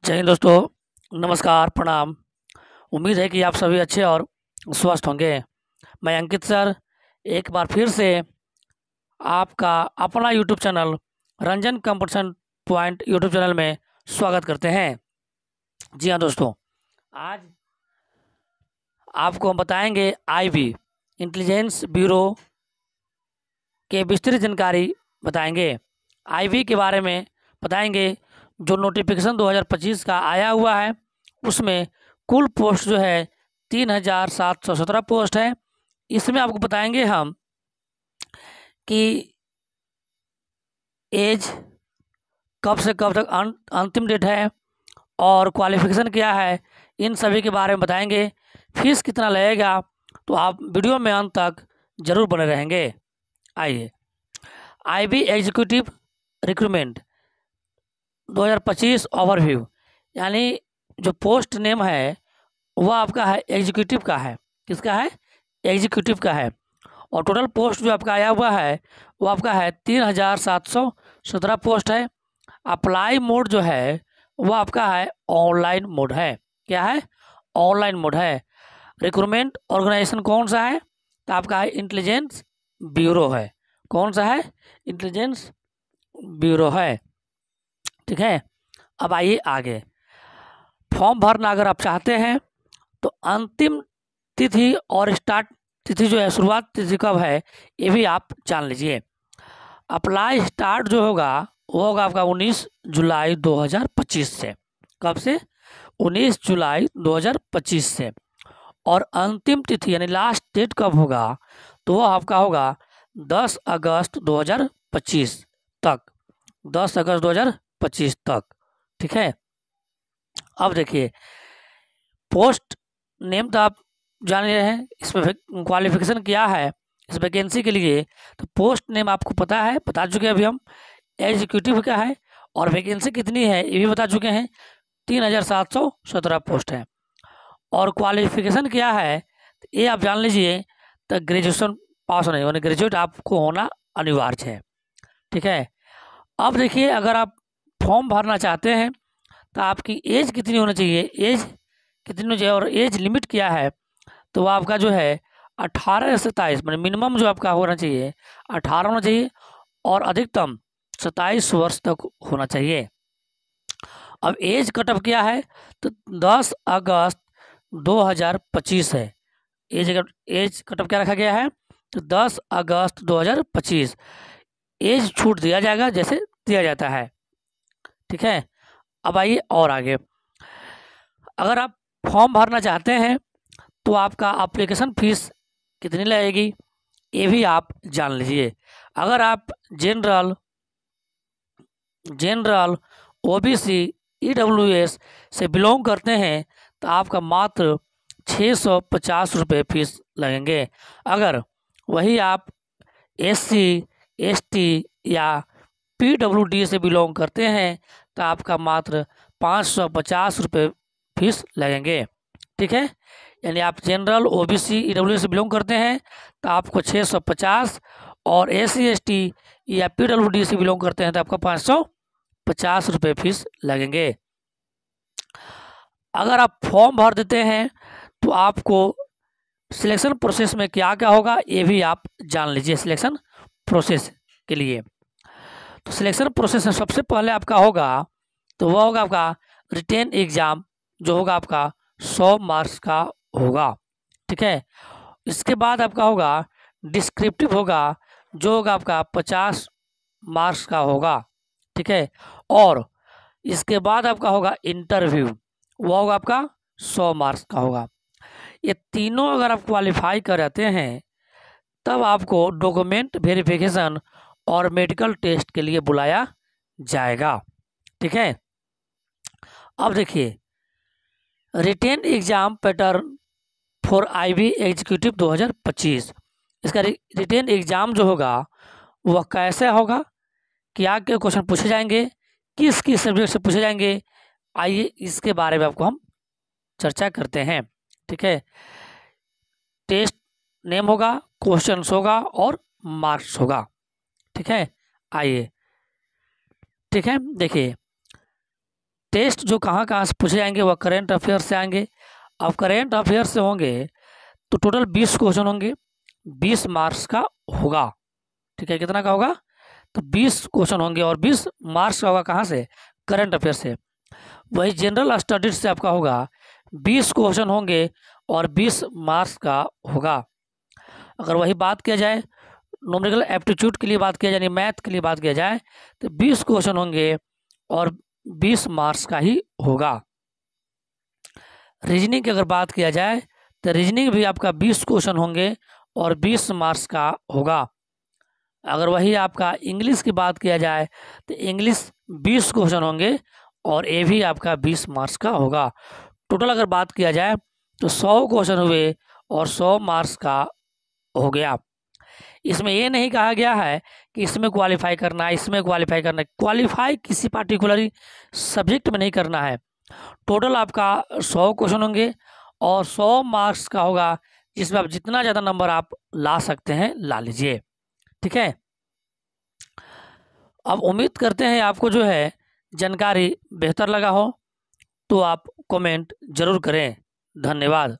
जय हिंद दोस्तों, नमस्कार, प्रणाम। उम्मीद है कि आप सभी अच्छे और स्वस्थ होंगे। मैं अंकित सर एक बार फिर से आपका अपना YouTube channel Ranjan competition point YouTube channel में स्वागत करते हैं। जी हाँ दोस्तों, आज आपको हम बताएंगे आईबी इंटेलिजेंस ब्यूरो के विस्तृत जानकारी बताएंगे। आईबी के बारे में बताएंगे। जो नोटिफिकेशन 2025 का आया हुआ है उसमें कुल पोस्ट जो है 3717 पोस्ट है। इसमें आपको बताएंगे हम कि एज कब से कब तक अंतिम डेट है और क्वालिफिकेशन क्या है, इन सभी के बारे में बताएंगे। फीस कितना लगेगा, तो आप वीडियो में अंत तक जरूर बने रहेंगे। आइए, आईबी एग्जीक्यूटिव रिक्रूटमेंट 2025 ओवरव्यू, यानी जो पोस्ट नेम है वह आपका है एग्जीक्यूटिव का है। किसका है? एग्जीक्यूटिव का है। और टोटल पोस्ट जो आपका आया हुआ है वो आपका है 3717 पोस्ट है। अप्लाई मोड जो है वो आपका है ऑनलाइन मोड है। क्या है? ऑनलाइन मोड है। रिक्रूटमेंट ऑर्गेनाइजेशन कौन सा है? तो आपका है इंटेलिजेंस ब्यूरो है। कौन सा है? इंटेलिजेंस ब्यूरो है। ठीक है। अब आइए आगे। फॉर्म भरना अगर आप चाहते हैं तो अंतिम तिथि और स्टार्ट तिथि जो है, शुरुआत तिथि कब है, ये भी आप जान लीजिए। अप्लाई स्टार्ट जो होगा वो होगा आपका 19 जुलाई 2025 से। कब से? 19 जुलाई 2025 से। और अंतिम तिथि यानी लास्ट डेट कब होगा, तो वो आपका होगा 10 अगस्त 2025 तक। 10 अगस्त 2025 तक। ठीक है। अब देखिए, पोस्ट नेम तो आप जान रहे हैं, इसमें क्वालिफिकेशन क्या है इस वैकेंसी के लिए। तो पोस्ट नेम आपको पता है, बता चुके हैं अभी हम। एग्जीक्यूटिव क्या है और वैकेंसी कितनी है ये भी बता चुके हैं। 3717 पोस्ट है। और क्वालिफिकेशन क्या है तो ये आप जान लीजिए। तो ग्रेजुएशन पास होना, यानी ग्रेजुएट आपको होना अनिवार्य है। ठीक है। अब देखिए, अगर आप फॉर्म भरना चाहते हैं तो आपकी एज कितनी होनी चाहिए, एज कितनी होनी चाहिए और एज लिमिट क्या है, तो वो आपका जो है 18 से 27, मतलब मिनिमम जो आपका होना चाहिए 18 होना चाहिए और अधिकतम 27 वर्ष तक होना चाहिए। अब एज कटअप क्या है, तो 10 अगस्त 2025 है। एज कटअप क्या रखा गया है, तो 10 अगस्त 2025 एज छूट दिया जाएगा जैसे दिया जाता है। ठीक है। अब आइए और आगे। अगर आप फॉर्म भरना चाहते हैं तो आपका एप्लीकेशन फ़ीस कितनी लगेगी ये भी आप जान लीजिए। अगर आप जनरल ओबीसी ईडब्ल्यूएस से बिलोंग करते हैं तो आपका मात्र 650 रुपये फीस लगेंगे। अगर वही आप एससी एसटी या पीडब्ल्यूडी से बिलोंग करते हैं तो आपका मात्र 550 रुपये फीस लगेंगे। ठीक है। यानी आप जनरल ओबीसी ईडब्ल्यू से बिलोंग करते हैं तो आपको 650, और एससी एसटी या पीडब्ल्यूडी से बिलोंग करते हैं तो आपका 550 रुपये फीस लगेंगे। अगर आप फॉर्म भर देते हैं तो आपको सिलेक्शन प्रोसेस में क्या क्या होगा ये भी आप जान लीजिए। सिलेक्शन प्रोसेस के लिए, तो सिलेक्शन प्रोसेस में सबसे पहले आपका होगा तो वह होगा आपका रिटेन एग्ज़ाम, जो होगा आपका 100 मार्क्स का होगा। ठीक है। इसके बाद आपका होगा डिस्क्रिप्टिव होगा, जो होगा आपका 50 मार्क्स का होगा। ठीक है। और इसके बाद आपका होगा इंटरव्यू, वो होगा आपका 100 मार्क्स का होगा। ये तीनों अगर आप क्वालिफाई कर जाते हैं तब आपको डॉक्यूमेंट वेरिफिकेशन और मेडिकल टेस्ट के लिए बुलाया जाएगा। ठीक है। अब देखिए, written exam pattern for IB executive 2025। इसका रिटेन एग्ज़ाम जो होगा वह कैसे होगा, क्या क्या क्वेश्चन पूछे जाएंगे, किस किस सब्जेक्ट से पूछे जाएंगे, आइए इसके बारे में आपको हम चर्चा करते हैं। ठीक है। टेस्ट नेम होगा, क्वेश्चंस होगा और मार्क्स होगा। ठीक है। आइए, ठीक है, देखिए टेस्ट जो कहाँ कहाँ से पूछे जाएंगे वह करेंट अफेयर से आएंगे। अब करेंट अफेयर से होंगे तो टोटल 20 क्वेश्चन होंगे, 20 मार्क्स का होगा। ठीक है, कितना का होगा? तो 20 क्वेश्चन होंगे और 20 मार्क्स का होगा। कहाँ से? करंट अफेयर से। वही जनरल स्टडीज से आपका होगा 20 क्वेश्चन होंगे और 20 मार्क्स का होगा। अगर वही बात किया जाए न्यूमेरिकल एप्टीट्यूड के लिए बात किया जाए, यानी मैथ के लिए बात किया जाए, तो 20 क्वेश्चन होंगे और 20 मार्क्स का ही होगा। रीजनिंग की अगर बात किया जाए तो रीजनिंग भी आपका 20 क्वेश्चन होंगे और 20 मार्क्स का होगा। अगर वही आपका इंग्लिश की बात किया जाए तो इंग्लिश 20 क्वेश्चन होंगे और ये भी आपका 20 मार्क्स का होगा। टोटल अगर बात किया जाए तो 100 क्वेश्चन हुए और 100 मार्क्स का हो गया। इसमें ये नहीं कहा गया है कि इसमें क्वालिफाई करना है, इसमें क्वालिफाई करना है। क्वालिफाई किसी पार्टिकुलर सब्जेक्ट में नहीं करना है। टोटल आपका 100 क्वेश्चन होंगे और 100 मार्क्स का होगा, जिसमें आप जितना ज़्यादा नंबर आप ला सकते हैं ला लीजिए। ठीक है, अब उम्मीद करते हैं आपको जो है जानकारी बेहतर लगा हो, तो आप कमेंट ज़रूर करें। धन्यवाद।